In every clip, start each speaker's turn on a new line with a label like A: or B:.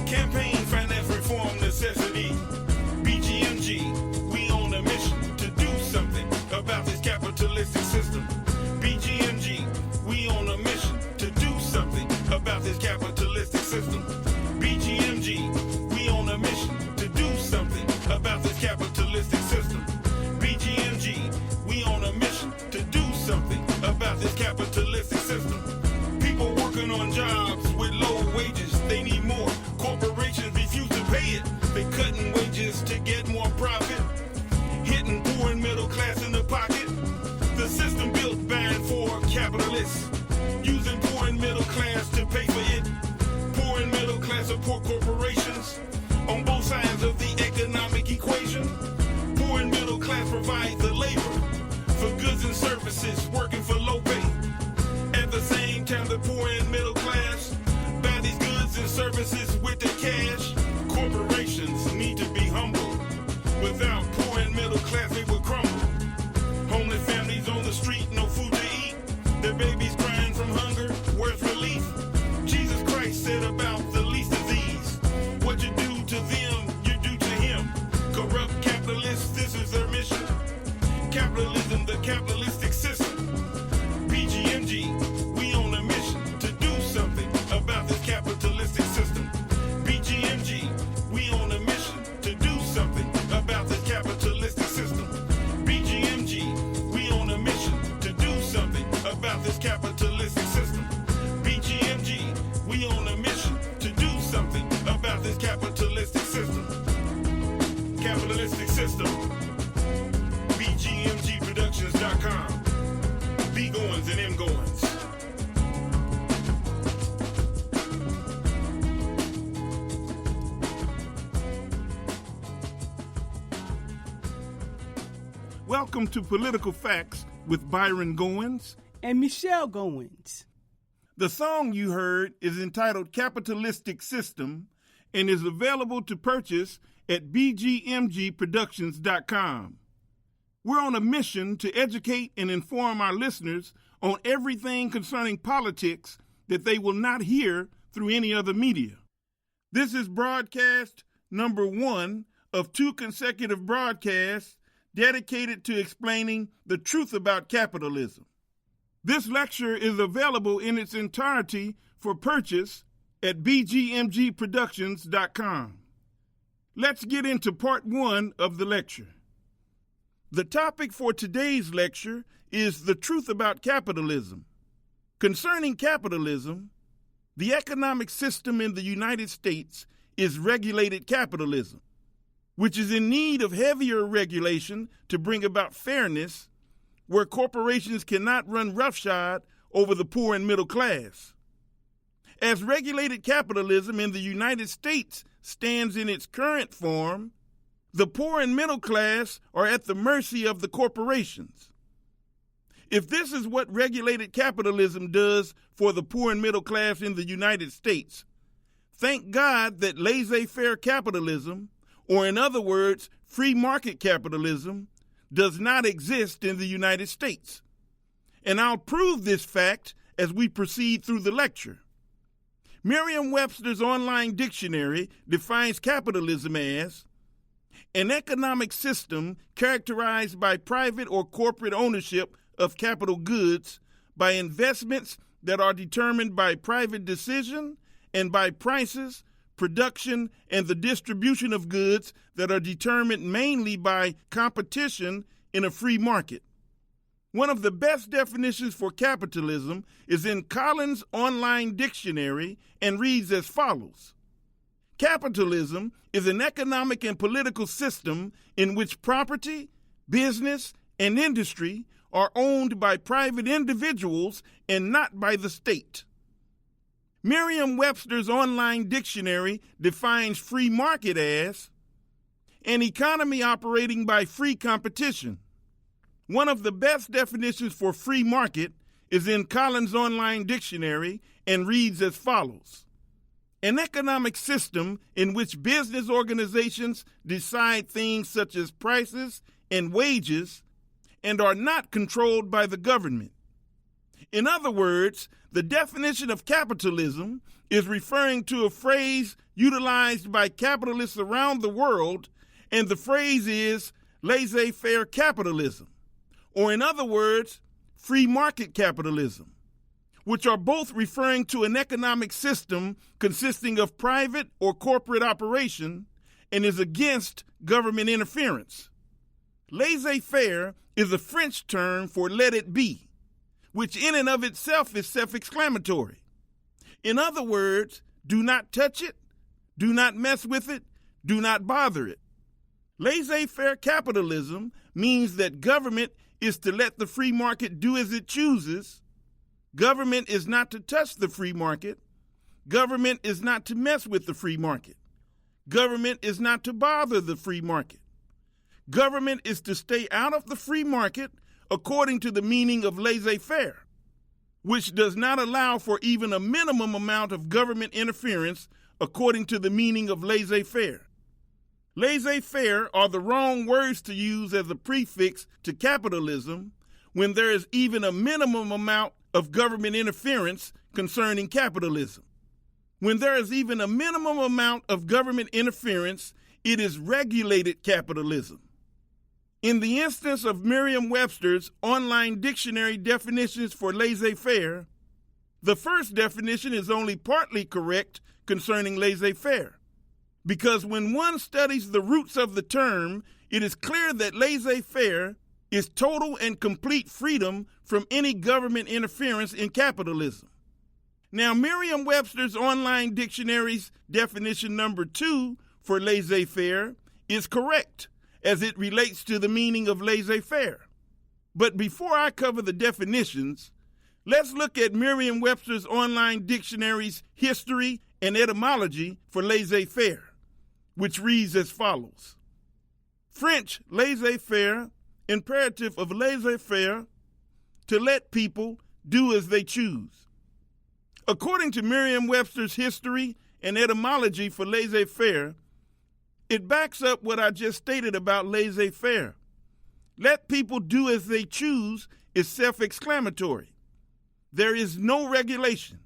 A: Campaign finance reform necessity. BGMG, we on a mission to do something about this capitalistic system. BGMG, we on a mission to do something about this capitalistic system. BGMG, we on a mission to do something about this capitalistic system. BGMG, we on a mission to do something about this capitalistic system. People working on jobs with low wages, they need more. Corporations refuse to pay it. They cutting wages to get more profit, hitting poor and middle class in the pocket. The system built by and for capitalists, using poor and middle class to pay for it. Poor and middle class support corporations on both sides of the economic equation. Poor and middle class provide the labor for goods and services, working for low pay. At the same time, the poor and middle class buy these goods and services with their cash. Corporations need to be humble. Without poor and middle class, they would crumble. Homeless families on the street, no food to eat. Their babies crying from hunger, where's relief? Jesus Christ said about the least of these, what you do to them, you do to him. Corrupt capitalists, this is their mission. Capitalism, the capitalistic system. BGMG, we on a mission to do something about this capitalistic system. BGMG, we on a mission to do something about this capitalistic system. BGMG, we on a mission to do something about this capitalistic system. BGMG, we on a mission to do something about this capitalistic system. Capitalistic system. BGMGproductions.com. B Goines and M Goines. Welcome to Political Facts with Byron Goines
B: and Michelle Goines.
A: The song you heard is entitled Capitalistic System and is available to purchase at bgmgproductions.com. We're on a mission to educate and inform our listeners on everything concerning politics that they will not hear through any other media. This is broadcast number 1 of 2 consecutive broadcasts dedicated to explaining the truth about capitalism. This lecture is available in its entirety for purchase at bgmgproductions.com. Let's get into part 1 of the lecture. The topic for today's lecture is the truth about capitalism. Concerning capitalism, the economic system in the United States is regulated capitalism, which is in need of heavier regulation to bring about fairness, where corporations cannot run roughshod over the poor and middle class. As regulated capitalism in the United States stands in its current form, the poor and middle class are at the mercy of the corporations. If this is what regulated capitalism does for the poor and middle class in the United States, thank God that laissez-faire capitalism, or in other words, free market capitalism, does not exist in the United States. And I'll prove this fact as we proceed through the lecture. Merriam-Webster's online dictionary defines capitalism as an economic system characterized by private or corporate ownership of capital goods, by investments that are determined by private decision, and by prices, production, and the distribution of goods that are determined mainly by competition in a free market. One of the best definitions for capitalism is in Collins' online dictionary and reads as follows. Capitalism is an economic and political system in which property, business, and industry are owned by private individuals and not by the state. Merriam-Webster's online dictionary defines free market as an economy operating by free competition. One of the best definitions for free market is in Collins' online dictionary and reads as follows. An economic system in which business organizations decide things such as prices and wages and are not controlled by the government. In other words, the definition of capitalism is referring to a phrase utilized by capitalists around the world, and the phrase is laissez-faire capitalism, or in other words, free market capitalism, which are both referring to an economic system consisting of private or corporate operation and is against government interference. Laissez-faire is a French term for let it be, which in and of itself is self-explanatory. In other words, do not touch it, do not mess with it, do not bother it. Laissez-faire capitalism means that government is to let the free market do as it chooses. Government is not to touch the free market. Government is not to mess with the free market. Government is not to bother the free market. Government is to stay out of the free market according to the meaning of laissez-faire, which does not allow for even a minimum amount of government interference according to the meaning of laissez-faire. Laissez-faire are the wrong words to use as a prefix to capitalism when there is even a minimum amount of government interference concerning capitalism. When there is even a minimum amount of government interference, it is regulated capitalism. In the instance of Merriam-Webster's online dictionary definitions for laissez-faire, the first definition is only partly correct concerning laissez-faire, because when one studies the roots of the term, it is clear that laissez-faire is total and complete freedom from any government interference in capitalism. Now, Merriam-Webster's online dictionary's definition number 2 for laissez-faire is correct as it relates to the meaning of laissez-faire. But before I cover the definitions, let's look at Merriam-Webster's online dictionary's history and etymology for laissez-faire, which reads as follows. French laissez-faire, imperative of laissez-faire, to let people do as they choose. According to Merriam-Webster's history and etymology for laissez-faire, it backs up what I just stated about laissez-faire. Let people do as they choose is self-explanatory. There is no regulation.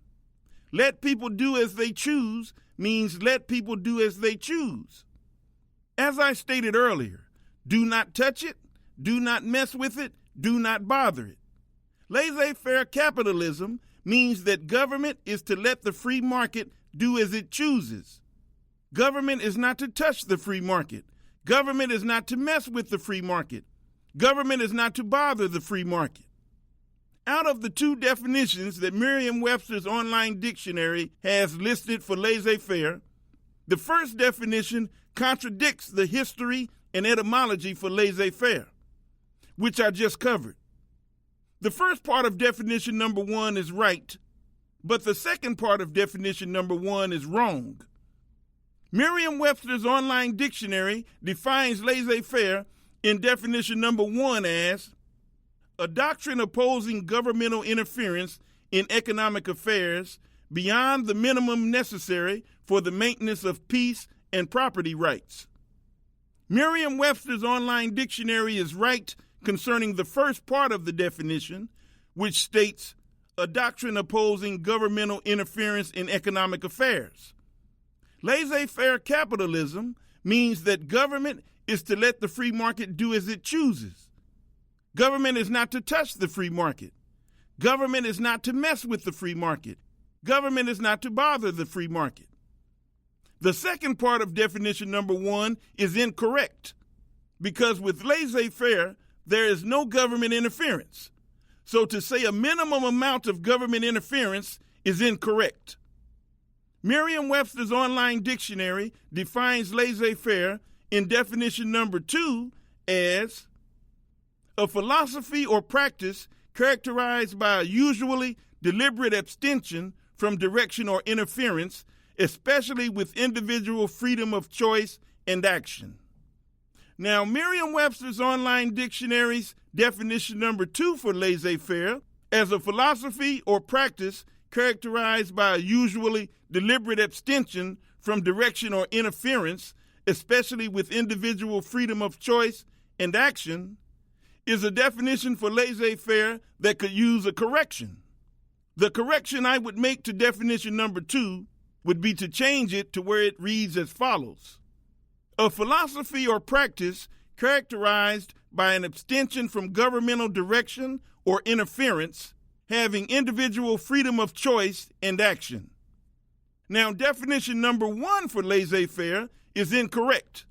A: Let people do as they choose means let people do as they choose. As I stated earlier, do not touch it, do not mess with it, do not bother it. Laissez-faire capitalism means that government is to let the free market do as it chooses. Government is not to touch the free market. Government is not to mess with the free market. Government is not to bother the free market. Out of the two definitions that Merriam-Webster's online dictionary has listed for laissez-faire, the first definition contradicts the history and etymology for laissez-faire, which I just covered. The first part of definition number 1 is right, but the second part of definition number 1 is wrong. Merriam-Webster's online dictionary defines laissez-faire in definition number 1 as a doctrine opposing governmental interference in economic affairs beyond the minimum necessary for the maintenance of peace and property rights. Merriam-Webster's online dictionary is right concerning the first part of the definition, which states a doctrine opposing governmental interference in economic affairs. Laissez-faire capitalism means that government is to let the free market do as it chooses. Government is not to touch the free market. Government is not to mess with the free market. Government is not to bother the free market. The second part of definition number 1 is incorrect because with laissez-faire, there is no government interference. So to say a minimum amount of government interference is incorrect. Merriam-Webster's online dictionary defines laissez-faire in definition number 2 as a philosophy or practice characterized by a usually deliberate abstention from direction or interference, especially with individual freedom of choice and action. Now, Merriam-Webster's online dictionary's definition number 2 for laissez-faire as a philosophy or practice characterized by a usually deliberate abstention from direction or interference, especially with individual freedom of choice and action, is a definition for laissez-faire that could use a correction. The correction I would make to definition number 2 would be to change it to where it reads as follows: a philosophy or practice characterized by an abstention from governmental direction or interference, having individual freedom of choice and action. Now, definition number 1 for laissez-faire is incorrect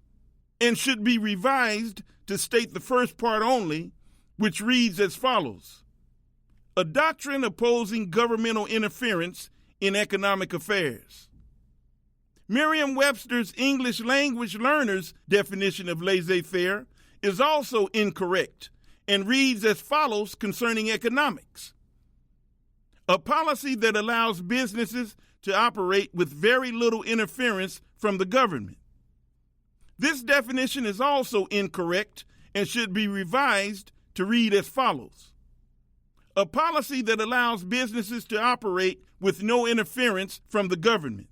A: and should be revised to state the first part only, which reads as follows: a doctrine opposing governmental interference in economic affairs. Merriam-Webster's English language learners' definition of laissez-faire is also incorrect and reads as follows concerning economics: a policy that allows businesses to operate with very little interference from the government. This definition is also incorrect and should be revised to read as follows: a policy that allows businesses to operate with no interference from the government.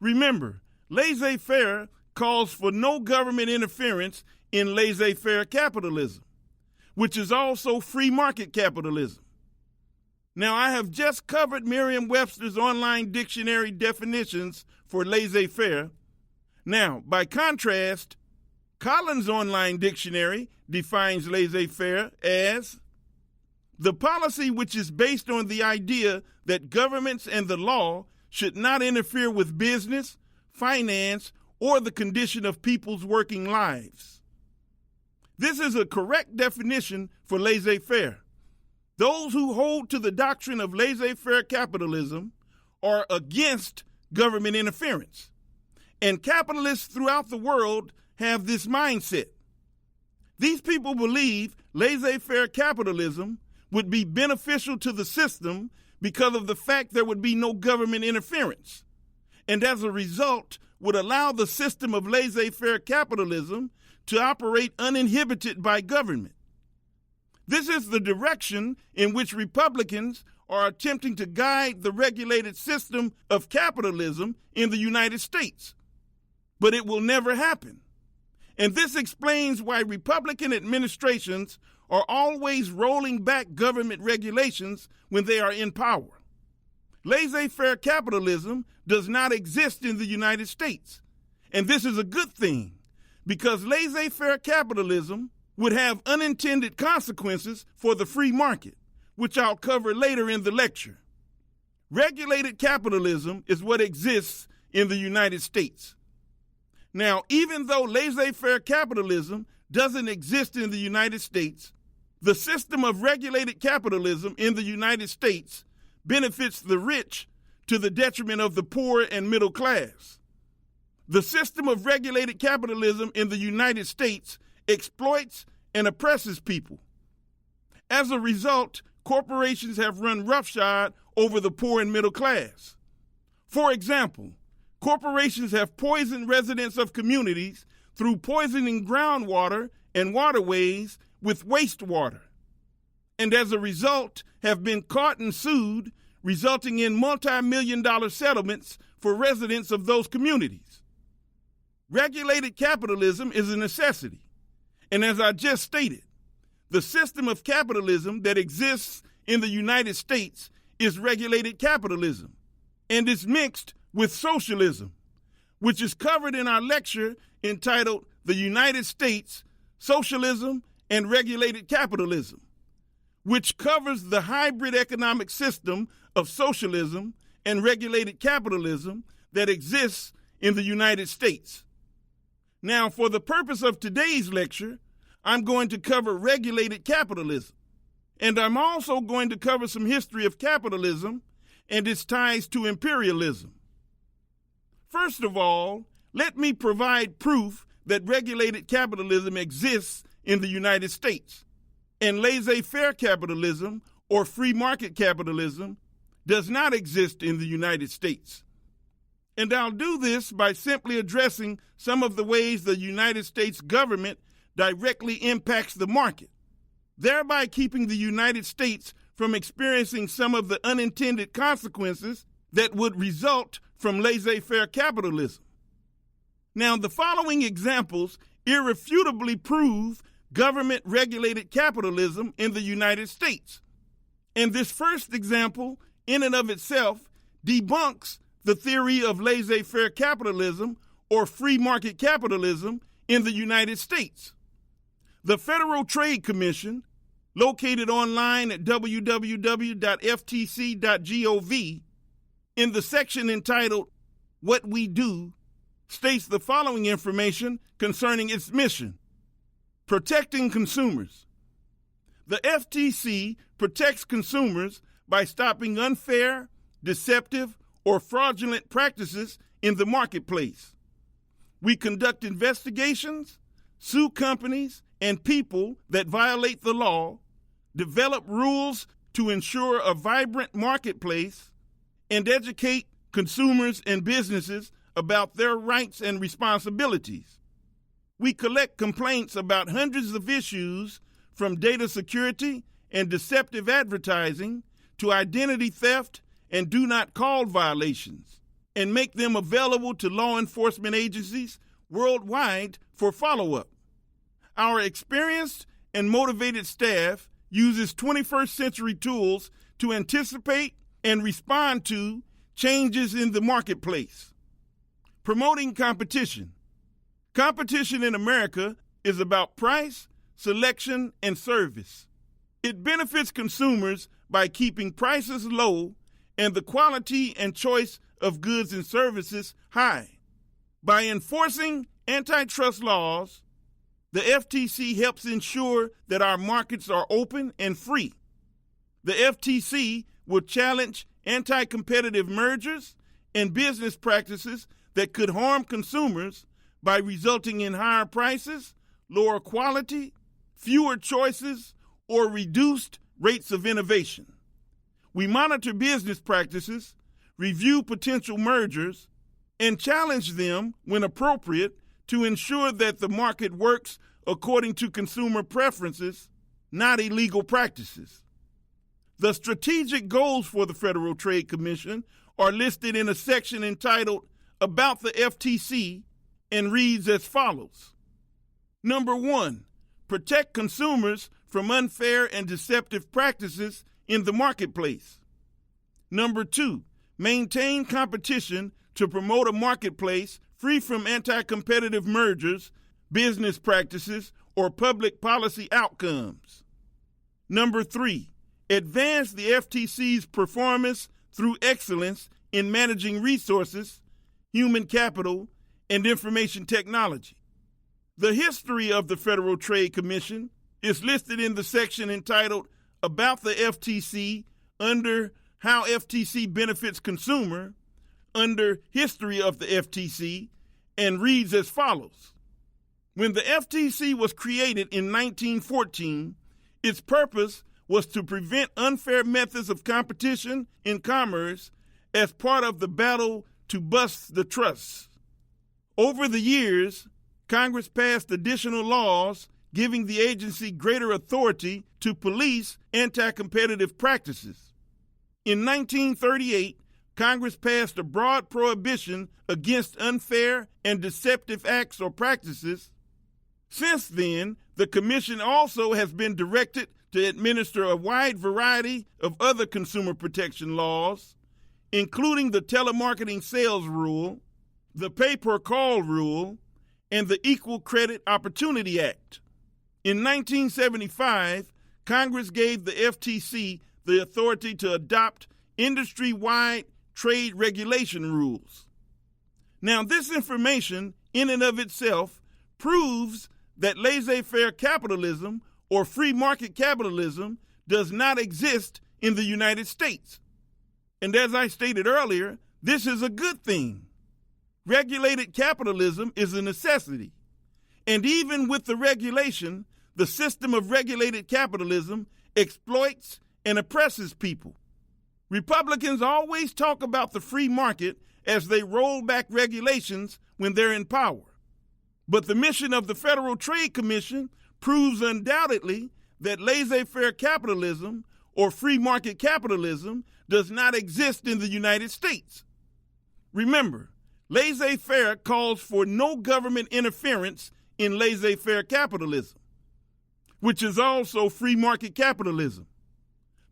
A: Remember, laissez-faire calls for no government interference in laissez-faire capitalism, which is also free market capitalism. Now, I have just covered Merriam-Webster's online dictionary definitions for laissez-faire. Now, by contrast, Collins' online dictionary defines laissez-faire as the policy which is based on the idea that governments and the law should not interfere with business, finance, or the condition of people's working lives. This is a correct definition for laissez-faire. Those who hold to the doctrine of laissez-faire capitalism are against government interference, and capitalists throughout the world have this mindset. These people believe laissez-faire capitalism would be beneficial to the system because of the fact there would be no government interference, and as a result would allow the system of laissez-faire capitalism to operate uninhibited by government. This is the direction in which Republicans are attempting to guide the regulated system of capitalism in the United States. But it will never happen. And this explains why Republican administrations are always rolling back government regulations when they are in power. Laissez-faire capitalism does not exist in the United States. And this is a good thing, because laissez-faire capitalism would have unintended consequences for the free market, which I'll cover later in the lecture. Regulated capitalism is what exists in the United States. Now, even though laissez-faire capitalism doesn't exist in the United States, the system of regulated capitalism in the United States benefits the rich to the detriment of the poor and middle class. The system of regulated capitalism in the United States exploits and oppresses people. As a result, corporations have run roughshod over the poor and middle class. For example, corporations have poisoned residents of communities through poisoning groundwater and waterways with wastewater, and as a result have been caught and sued, resulting in multi-million-dollar settlements for residents of those communities. Regulated capitalism is a necessity, and as I just stated, the system of capitalism that exists in the United States is regulated capitalism, and is mixed with socialism, which is covered in our lecture entitled The United States, Socialism and Regulated Capitalism, which covers the hybrid economic system of socialism and regulated capitalism that exists in the United States. Now, for the purpose of today's lecture, I'm going to cover regulated capitalism, and I'm also going to cover some history of capitalism and its ties to imperialism. First of all, let me provide proof that regulated capitalism exists in the United States, and laissez-faire capitalism or free market capitalism does not exist in the United States. And I'll do this by simply addressing some of the ways the United States government directly impacts the market, thereby keeping the United States from experiencing some of the unintended consequences that would result from laissez-faire capitalism. Now, the following examples irrefutably prove government-regulated capitalism in the United States. And this first example, in and of itself, debunks the theory of laissez-faire capitalism or free market capitalism in the United States. The Federal Trade Commission, located online at www.ftc.gov, in the section entitled What We Do, states the following information concerning its mission: protecting consumers. The FTC protects consumers by stopping unfair, deceptive, or fraudulent practices in the marketplace. We conduct investigations, sue companies and people that violate the law, develop rules to ensure a vibrant marketplace, and educate consumers and businesses about their rights and responsibilities. We collect complaints about hundreds of issues, from data security and deceptive advertising to identity theft and do not call violations, and make them available to law enforcement agencies worldwide for follow-up. Our experienced and motivated staff uses 21st century tools to anticipate and respond to changes in the marketplace. Promoting competition. Competition in America is about price, selection, and service. It benefits consumers by keeping prices low and the quality and choice of goods and services high. By enforcing antitrust laws, the FTC helps ensure that our markets are open and free. The FTC will challenge anti-competitive mergers and business practices that could harm consumers by resulting in higher prices, lower quality, fewer choices, or reduced rates of innovation. We monitor business practices, review potential mergers, and challenge them when appropriate to ensure that the market works according to consumer preferences, not illegal practices. The strategic goals for the Federal Trade Commission are listed in a section entitled About the FTC and reads as follows. Number 1, protect consumers from unfair and deceptive practices in the marketplace. Number 2, maintain competition to promote a marketplace free from anti-competitive mergers, business practices, or public policy outcomes. Number 3, advance the FTC's performance through excellence in managing resources, human capital, and information technology. The history of the Federal Trade Commission is listed in the section entitled About the FTC under How FTC Benefits Consumer, under History of the FTC, and reads as follows. When the FTC was created in 1914, its purpose was to prevent unfair methods of competition in commerce as part of the battle to bust the trusts. Over the years, Congress passed additional laws giving the agency greater authority to police anti-competitive practices. In 1938, Congress passed a broad prohibition against unfair and deceptive acts or practices. Since then, the Commission also has been directed to administer a wide variety of other consumer protection laws, including the telemarketing sales rule, the pay-per-call rule, and the Equal Credit Opportunity Act. In 1975, Congress gave the FTC the authority to adopt industry-wide trade regulation rules. Now, this information, in and of itself, proves that laissez-faire capitalism or free market capitalism does not exist in the United States. And as I stated earlier, this is a good thing. Regulated capitalism is a necessity. And even with the regulation, the system of regulated capitalism exploits and oppresses people. Republicans always talk about the free market as they roll back regulations when they're in power. But the mission of the Federal Trade Commission proves undoubtedly that laissez-faire capitalism or free market capitalism does not exist in the United States. Remember, laissez-faire calls for no government interference in laissez-faire capitalism, which is also free market capitalism.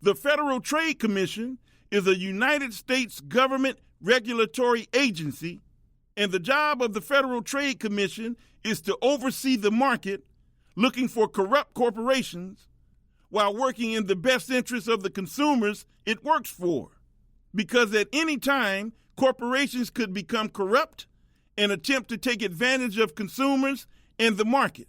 A: The Federal Trade Commission is a United States government regulatory agency, and the job of the Federal Trade Commission is to oversee the market, looking for corrupt corporations while working in the best interest of the consumers it works for. Because at any time, corporations could become corrupt and attempt to take advantage of consumers and the market.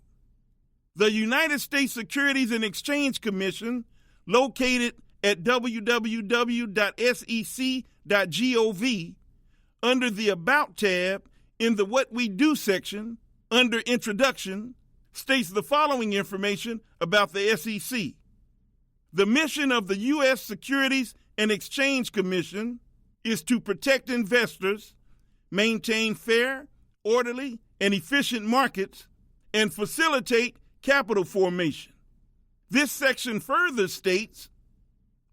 A: The United States Securities and Exchange Commission, located at www.sec.gov, under the About tab in the What We Do section, under Introduction, states the following information about the SEC. The mission of the U.S. Securities and Exchange Commission is to protect investors, maintain fair, orderly, and efficient markets, and facilitate capital formation. This section further states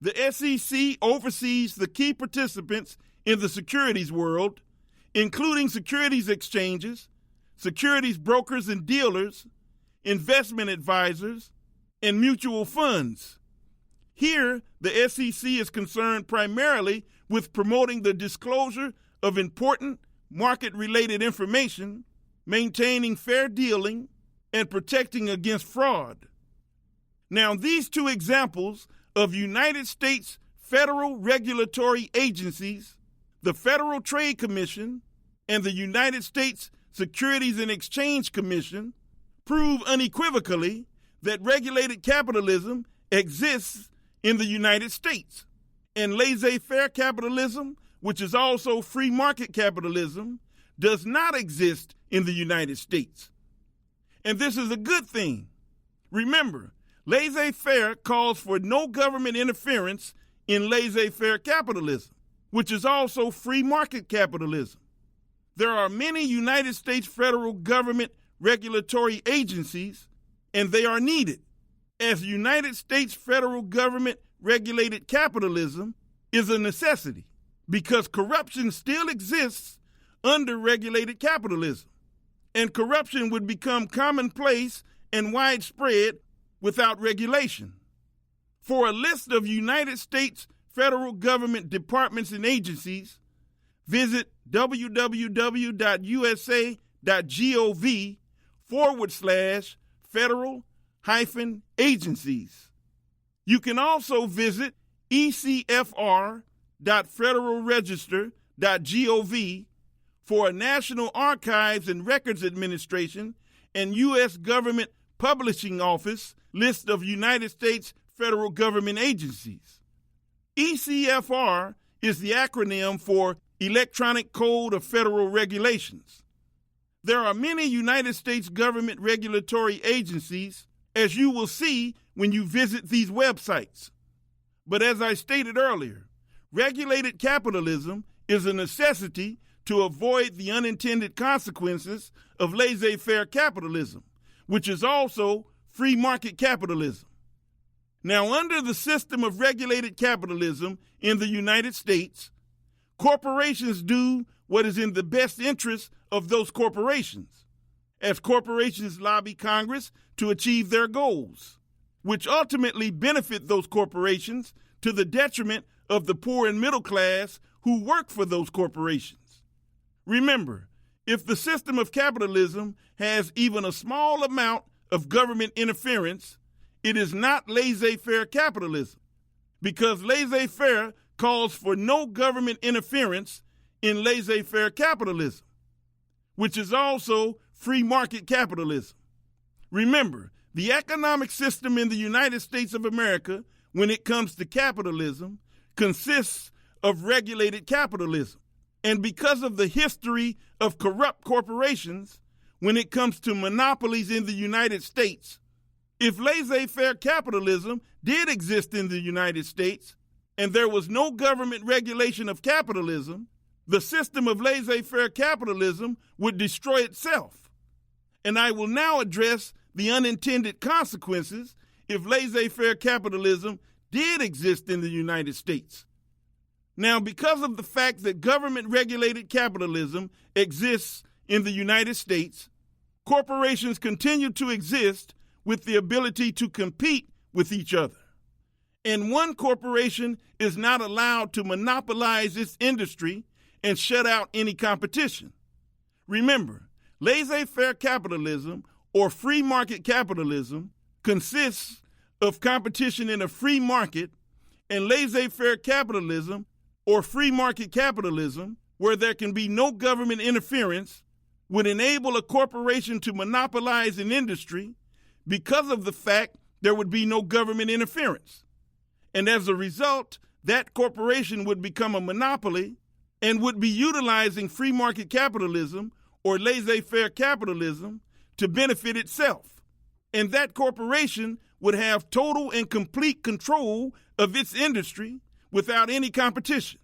A: the SEC oversees the key participants in the securities world, including securities exchanges, securities brokers and dealers, investment advisors, and mutual funds. Here, the SEC is concerned primarily with promoting the disclosure of important market-related information, maintaining fair dealing, and protecting against fraud. Now, these two examples of United States federal regulatory agencies, the Federal Trade Commission and the United States Securities and Exchange Commission, prove unequivocally that regulated capitalism exists in the United States, and laissez-faire capitalism, which is also free market capitalism, does not exist in the United States. And this is a good thing. Remember, laissez-faire calls for no government interference in laissez-faire capitalism, which is also free market capitalism. There are many United States federal government regulatory agencies, and they are needed, as United States federal government regulated capitalism is a necessity, because corruption still exists under regulated capitalism, and corruption would become commonplace and widespread without regulation. For a list of United States federal government departments and agencies, visit www.usa.gov/federal-agencies. You can also visit ecfr.federalregister.gov for a National Archives and Records Administration and U.S. Government Publishing Office list of United States federal government agencies. ECFR is the acronym for Electronic Code of Federal Regulations. There are many United States government regulatory agencies, as you will see when you visit these websites. But as I stated earlier, regulated capitalism is a necessity to avoid the unintended consequences of laissez-faire capitalism, which is also free market capitalism. Now, under the system of regulated capitalism in the United States, corporations do what is in the best interest of those corporations, as corporations lobby Congress to achieve their goals, which ultimately benefit those corporations to the detriment of the poor and middle class who work for those corporations. Remember, if the system of capitalism has even a small amount of government interference, it is not laissez-faire capitalism, because laissez-faire calls for no government interference in laissez-faire capitalism, which is also free market capitalism. Remember, the economic system in the United States of America, when it comes to capitalism, consists of regulated capitalism. And because of the history of corrupt corporations, when it comes to monopolies in the United States, if laissez-faire capitalism did exist in the United States and there was no government regulation of capitalism, the system of laissez-faire capitalism would destroy itself. And I will now address the unintended consequences if laissez-faire capitalism did exist in the United States. Now, because of the fact that government-regulated capitalism exists in the United States, corporations continue to exist with the ability to compete with each other. And one corporation is not allowed to monopolize its industry and shut out any competition. Remember, laissez-faire capitalism or free market capitalism consists of competition in a free market, and laissez-faire capitalism or free market capitalism, where there can be no government interference, would enable a corporation to monopolize an industry because of the fact there would be no government interference. And as a result, that corporation would become a monopoly and would be utilizing free market capitalism or laissez-faire capitalism to benefit itself. And that corporation would have total and complete control of its industry without any competition.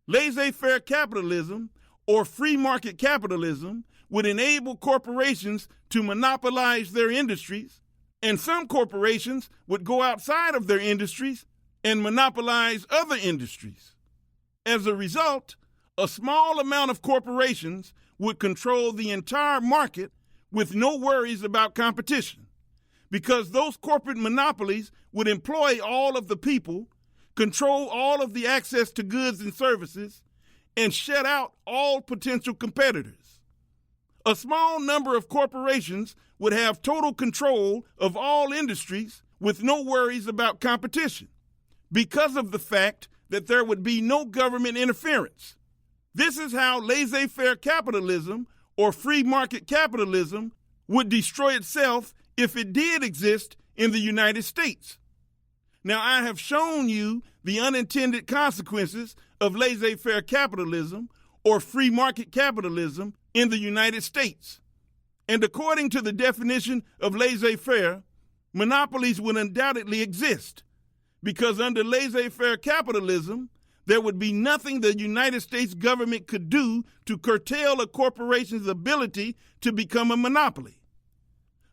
A: Laissez-faire capitalism or free market capitalism would enable corporations to monopolize their industries, and some corporations would go outside of their industries and monopolize other industries. As a result, a small amount of corporations would control the entire market with no worries about competition, because those corporate monopolies would employ all of the people, control all of the access to goods and services, and shut out all potential competitors. A small number of corporations would have total control of all industries with no worries about competition, because of the fact that there would be no government interference. This is how laissez-faire capitalism or free market capitalism would destroy itself if it did exist in the United States. Now, I have shown you the unintended consequences of laissez-faire capitalism or free market capitalism in the United States. And according to the definition of laissez-faire, monopolies would undoubtedly exist, because under laissez-faire capitalism, there would be nothing the United States government could do to curtail a corporation's ability to become a monopoly.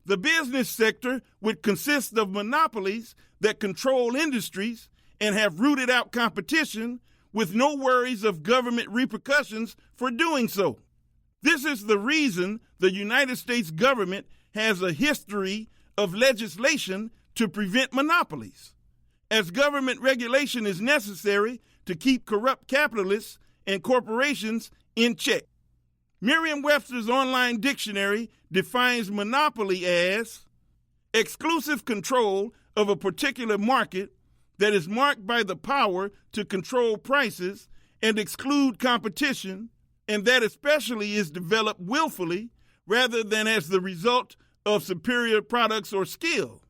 A: The business sector would consist of monopolies that control industries and have rooted out competition with no worries of government repercussions for doing so. This is the reason the United States government has a history of legislation to prevent monopolies, as government regulation is necessary to keep corrupt capitalists and corporations in check. Merriam-Webster's online dictionary defines monopoly as exclusive control of a particular market that is marked by the power to control prices and exclude competition, and that especially is developed willfully rather than as the result of superior products or skill.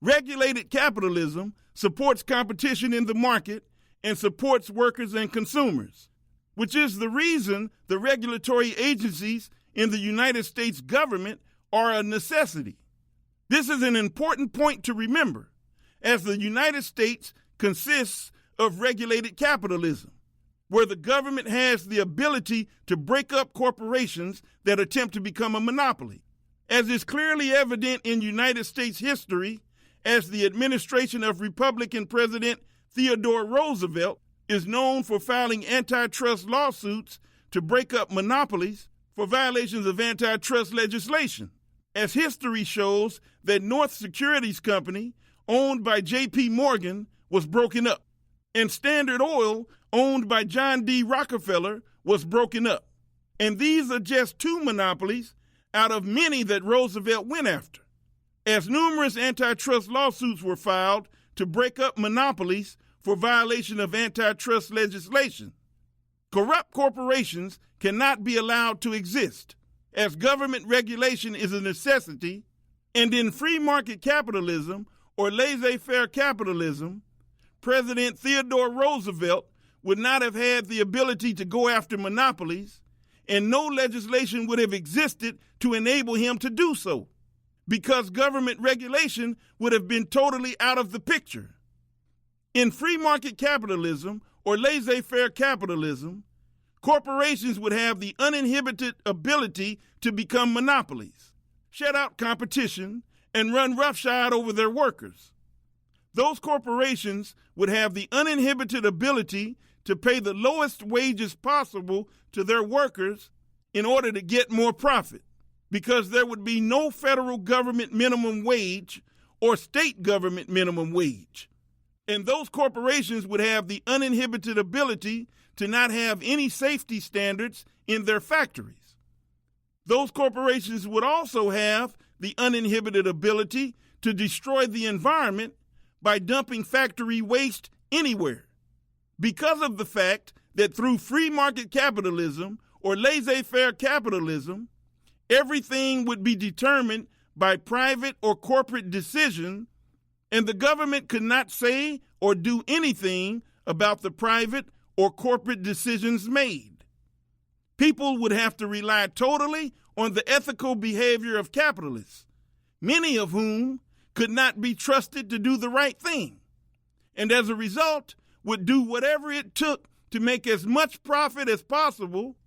A: Regulated capitalism supports competition in the market and supports workers and consumers, which is the reason the regulatory agencies in the United States government are a necessity. This is an important point to remember, as the United States consists of regulated capitalism, where the government has the ability to break up corporations that attempt to become a monopoly, as is clearly evident in United States history, as the administration of Republican President Theodore Roosevelt is known for filing antitrust lawsuits to break up monopolies for violations of antitrust legislation, as history shows that North Securities Company, owned by J.P. Morgan, was broken up, and Standard Oil, owned by John D. Rockefeller, was broken up. And these are just two monopolies out of many that Roosevelt went after, as numerous antitrust lawsuits were filed to break up monopolies for violation of antitrust legislation. Corrupt corporations cannot be allowed to exist, as government regulation is a necessity, and in free market capitalism or laissez-faire capitalism, President Theodore Roosevelt would not have had the ability to go after monopolies, and no legislation would have existed to enable him to do so, because government regulation would have been totally out of the picture. In free market capitalism or laissez-faire capitalism, corporations would have the uninhibited ability to become monopolies, shut out competition, and run roughshod over their workers. Those corporations would have the uninhibited ability to pay the lowest wages possible to their workers in order to get more profit, because there would be no federal government minimum wage or state government minimum wage. And those corporations would have the uninhibited ability to not have any safety standards in their factories. Those corporations would also have the uninhibited ability to destroy the environment by dumping factory waste anywhere, because of the fact that through free market capitalism or laissez faire capitalism, everything would be determined by private or corporate decision, and the government could not say or do anything about the private or corporate decisions made. People would have to rely totally on the ethical behavior of capitalists, many of whom could not be trusted to do the right thing, and as a result would do whatever it took to make as much profit as possible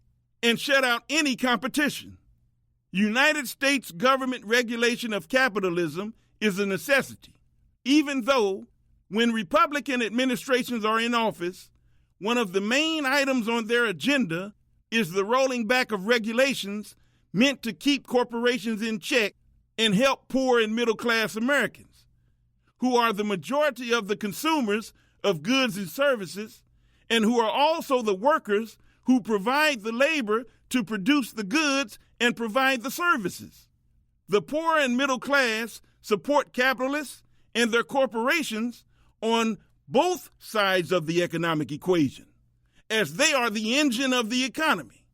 A: and shut out any competition. United States government regulation of capitalism is a necessity, even though when Republican administrations are in office, one of the main items on their agenda is the rolling back of regulations meant to keep corporations in check and help poor and middle-class Americans, who are the majority of the consumers of goods and services, and who are also the workers who provide the labor to produce the goods and provide the services. The poor and middle class support capitalists and their corporations on both sides of the economic equation, as they are the engine of the economy.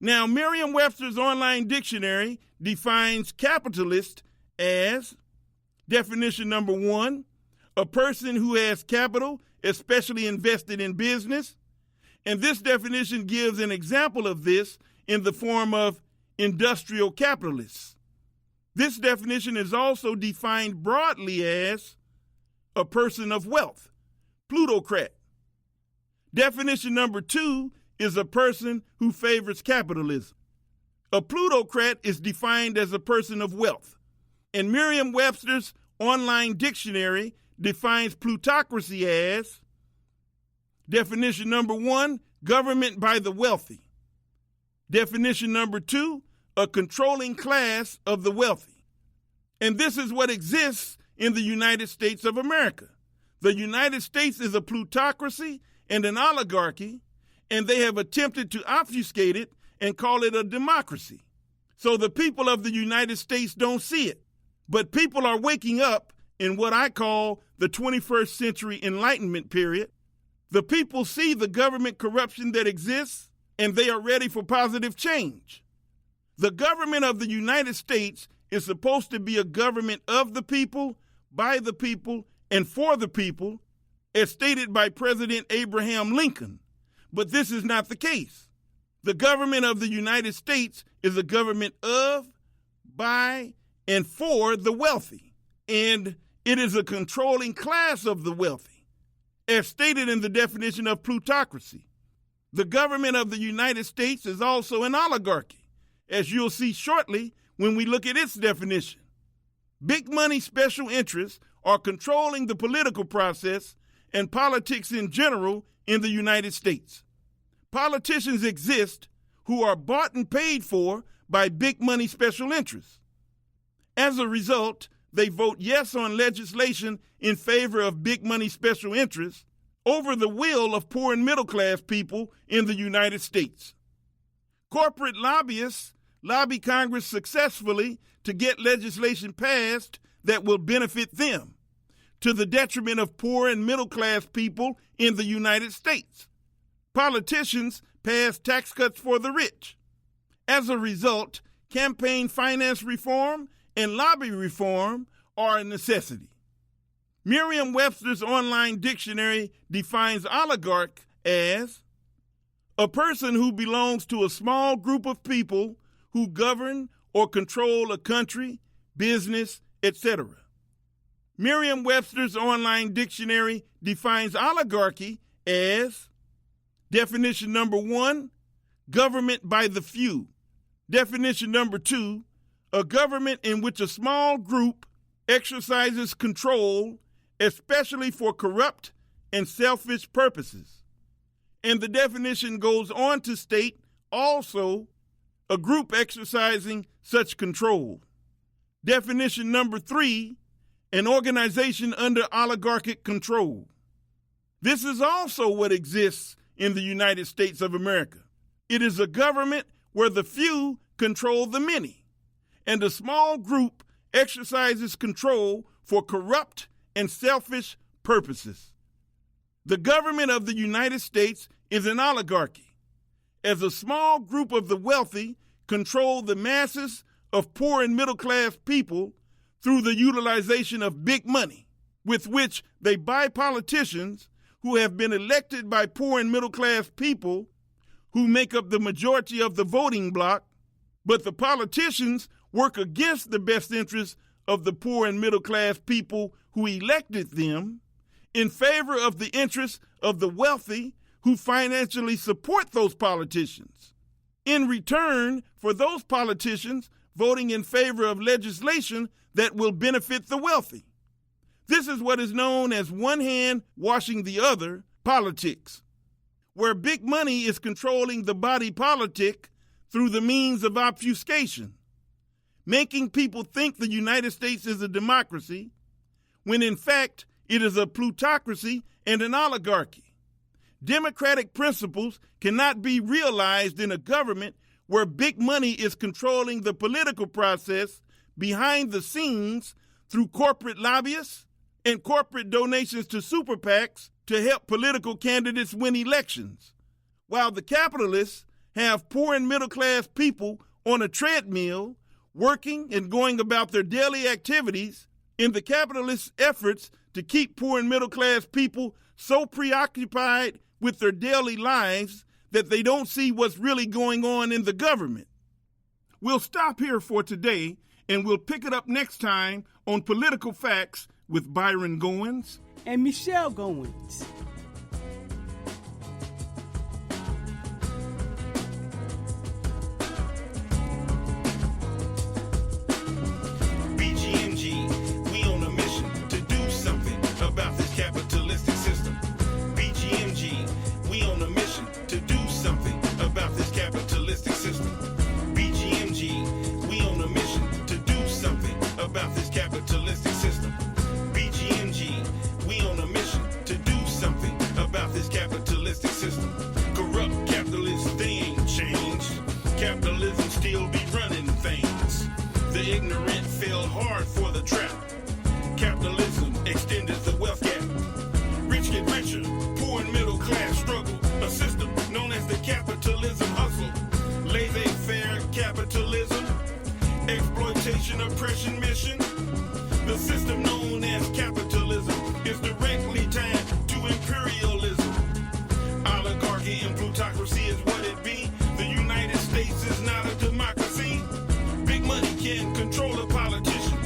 A: Now, Merriam-Webster's online dictionary defines capitalist as, definition number 1, a person who has capital, especially invested in business. And this definition gives an example of this in the form of industrial capitalists. This definition is also defined broadly as a person of wealth, plutocrat. Definition number 2 is a person who favors capitalism. A plutocrat is defined as a person of wealth, and Merriam-Webster's online dictionary defines plutocracy as, definition number 1, government by the wealthy. Definition number 2, a controlling class of the wealthy. And this is what exists in the United States of America. The United States is a plutocracy and an oligarchy, and they have attempted to obfuscate it and call it a democracy. So the people of the United States don't see it. But people are waking up in what I call the 21st century Enlightenment period. The people see the government corruption that exists, and they are ready for positive change. The government of the United States is supposed to be a government of the people, by the people, and for the people, as stated by President Abraham Lincoln. But this is not the case. The government of the United States is a government of, by, and for the wealthy, and it is a controlling class of the wealthy, as stated in the definition of plutocracy. The government of the United States is also an oligarchy, as you'll see shortly when we look at its definition. Big money special interests are controlling the political process and politics in general in the United States. Politicians exist who are bought and paid for by big money special interests. As a result, they vote yes on legislation in favor of big money special interests over the will of poor and middle class people in the United States. Corporate lobbyists lobby Congress successfully to get legislation passed that will benefit them, to the detriment of poor and middle class people in the United States. Politicians pass tax cuts for the rich. As a result, campaign finance reform and lobby reform are a necessity. Merriam-Webster's online dictionary defines oligarch as a person who belongs to a small group of people who govern or control a country, business, etc. Merriam-Webster's online dictionary defines oligarchy as, definition number 1, government by the few. Definition number 2, a government in which a small group exercises control, especially for corrupt and selfish purposes. And the definition goes on to state also a group exercising such control. Definition number 3, an organization under oligarchic control. This is also what exists in the United States of America. It is a government where the few control the many, and a small group exercises control for corrupt and selfish purposes. The government of the United States is an oligarchy, as a small group of the wealthy control the masses of poor and middle-class people through the utilization of big money, with which they buy politicians who have been elected by poor and middle-class people who make up the majority of the voting bloc, but the politicians work against the best interests of the poor and middle-class people who elected them in favor of the interests of the wealthy who financially support those politicians, in return for those politicians voting in favor of legislation that will benefit the wealthy. This is what is known as one hand washing the other politics, where big money is controlling the body politic through the means of obfuscation, making people think the United States is a democracy, when in fact it is a plutocracy and an oligarchy. Democratic principles cannot be realized in a government where big money is controlling the political process behind the scenes through corporate lobbyists and corporate donations to super PACs to help political candidates win elections, while the capitalists have poor and middle-class people on a treadmill working and going about their daily activities in the capitalist efforts to keep poor and middle-class people so preoccupied with their daily lives that they don't see what's really going on in the government. We'll stop here for today, and we'll pick it up next time on Political Facts with Byron Goines
B: and Michelle Goines.
A: BGMG, we on a mission to do something about this capitalistic system. BGMG, we on a mission to do something about this capitalistic system. BGMG, we on a mission to do something about this capitalistic system. BGMG, we on a mission to do something about this capitalistic system. Corrupt capitalists, they ain't changed. Capitalism still be running things. The ignorant fell hard for the trap. Capitalism extended the wealth gap. Rich get richer, poor and middle class struggle. A system known as the capitalism hustle. Laissez faire capitalism. Exploitation, oppression, mission. The system known as capitalism is directly tied to imperialism. Oligarchy and plutocracy is what it be. The United States is not a democracy. Big money can control a politician.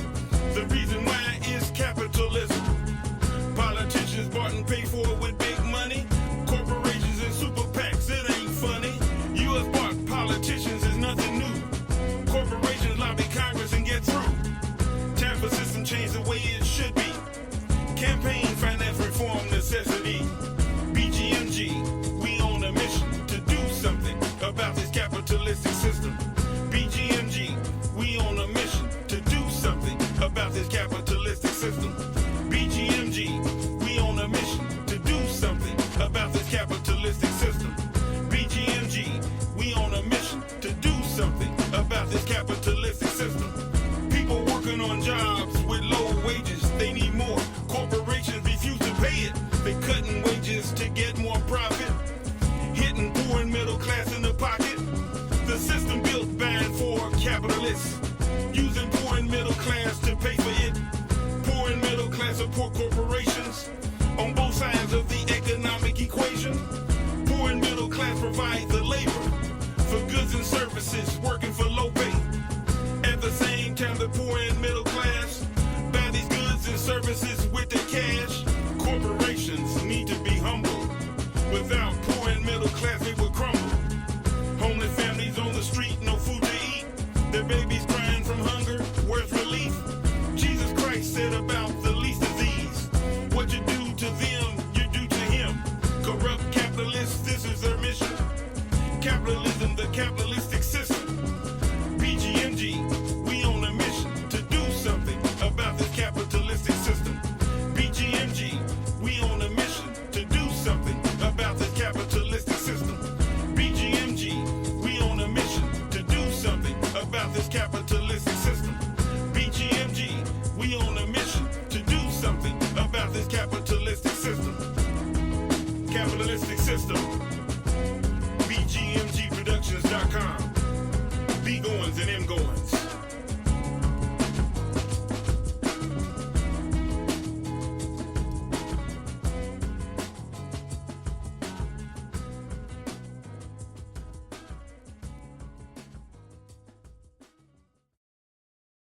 A: The reason why is capitalism. Politicians bought and paid for with big money. Corporations and super PACs, it ain't funny. U.S. bought politicians is nothing new. Corporations lobby Congress and get through. Time for system change the way it should be. Campaign finance reform necessity. BGMG, we on a mission to do something about this capitalistic system. BGMG, we on a mission to do something about this capitalistic system. BGMG, we on a mission to do something about this capitalistic system. BGMG, we on a mission to do something about this capitalistic system. People working on jobs with low wages, they need more. Corporations refuse to pay it. They cutting wages to get more profit. Hitting poor and middle class in the pocket. The system built by and for capitalists. Using poor and middle class to pay for it. Poor and middle class support corporations on both sides of the economic equation. Poor and middle class provide the labor for goods and services working for low pay. At the same time, the poor and middle class buy these goods and services with their cash. Corporations need to be humble. Without poor and middle class, they would crumble. Homeless families on the street, no food to eat. Their babies crying from hunger, where's relief? Jesus Christ said about the least of these. capitalism.